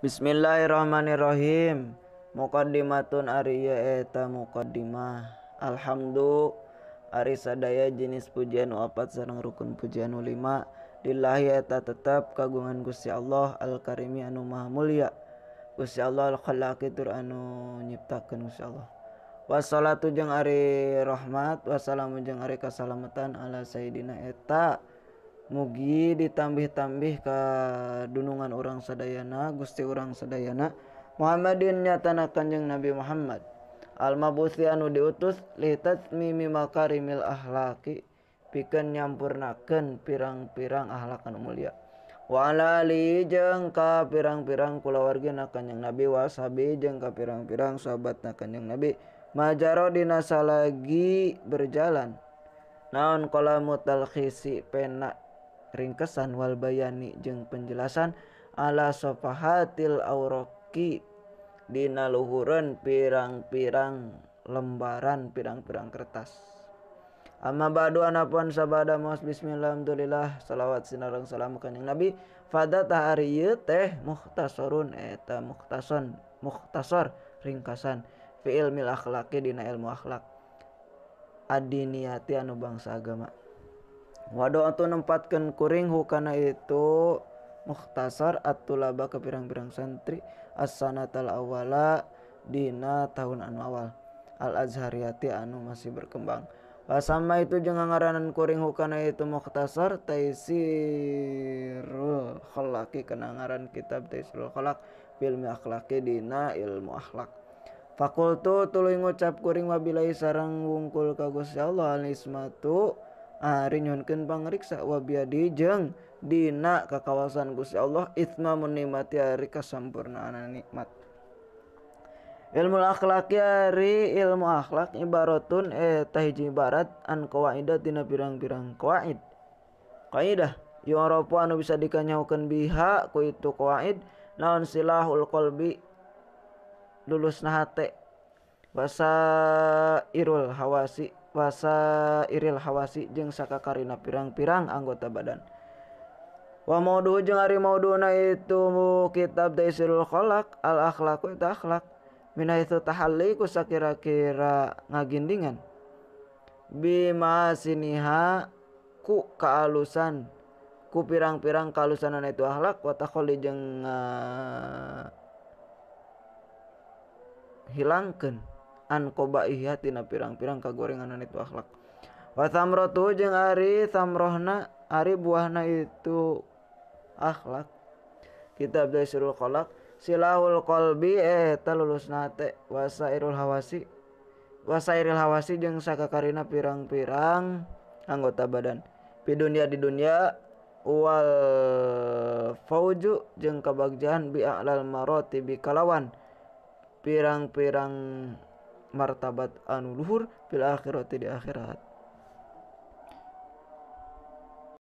Bismillahirrahmanirrahim. Muqaddimatun ariya eta muqaddimah. Alhamdu ari sadaya jenis pujian opat sareng rukun pujian 5 lillahi eta tetap kagungan Gusti Allah al-karimi anu maha mulia. Gusti Allah al-khalaqi tur anu nyiptakeun Gusti Allah. Wassalatu jeung ari rahmat wassalamu jeung ari kasalamatan ala sayyidina eta mugi ditambih-tambih ka dunungan orang sadayana Gusti orang sadayana Muhammadin nyatana Kanjeng Nabi Muhammad al-mabuthi anu diutus li tatmimi makarimil akhlaqi pikeun nyampurnakeun pirang-pirang akhlak anu mulia wa ala ali jeung ka pirang-pirang kulawargina Kanjeng Nabi wa sahabi jeung ka pirang-pirang sahabatna Kanjeng Nabi majaro dina salagi berjalan naon qalamu talkhisi pena ringkesan wal bayani jeung penjelasan ala safahatil auraqi dina luhureun pirang-pirang lembaran pirang-pirang kertas. Amma ba'du anapun sabada maos bismillah alhamdulillah salawat sinareng salam kanjeng Nabi fadatah ari ieu teh mukhtasarun eta mukhtasar ringkasan fi ilmil akhlaqi dina ilmu akhlak adiniyati anu bangsa agama. Wado atau nempatkan kuring hukana itu mukhtasar at-tulaba ke pirang-pirang santri as-sanatal awala dina tahun anu awal al-azhariyati anu masih berkembang. Wasama itu jeung ngaranan kuring hukana itu mukhtasar taisirul khalaqi kana ngaran kitab taisirul khalaq ilmu akhlaqi dina ilmu akhlak. Fakultu tuluy ngucap kuring wabillahi sareng wungkul ka Gusti Allah al-ismatu ari nyuhunkeun pangriksa wa biadi jeung dina kakawasan Gusti Allah itmamun nikmati ari kasampurnaan nikmat. Ilmu akhlaq ari ilmu akhlak ibaratun eta hiji ibarat an qawaidat dina pirang-pirang qawaid. Qaidah yu'rafu anu bisa dikanyahukeun biha ku itu qawaid naon silahul qalbi lulusna hate wasairul hawasi jeung sakakarina pirang-pirang anggota badan. Wa maudu jeung ari mauduna itu kitab Taisirul Khalaq al akhlaqu eta akhlak minaitsu tahalli ku sakira-kira ngagindingan bima siniha ku kaalusan ku pirang-pirang kaalusanan itu akhlak wa taqalli jeung hilangkeun an qobaiha tina pirang-pirang kagorenganan itu akhlak. Wa thamratu jeung ari thamrohna ari buahna itu akhlak kitab Taisirul Khalaq silahul qalbi eta lulusna hate wasairul hawasi jeung sakakarina pirang-pirang anggota badan di dunia wal fauju jeung kabagjahan bi a'lal maratibi kalawan pirang-pirang martabat anu luhur fil akhirati di akhirat.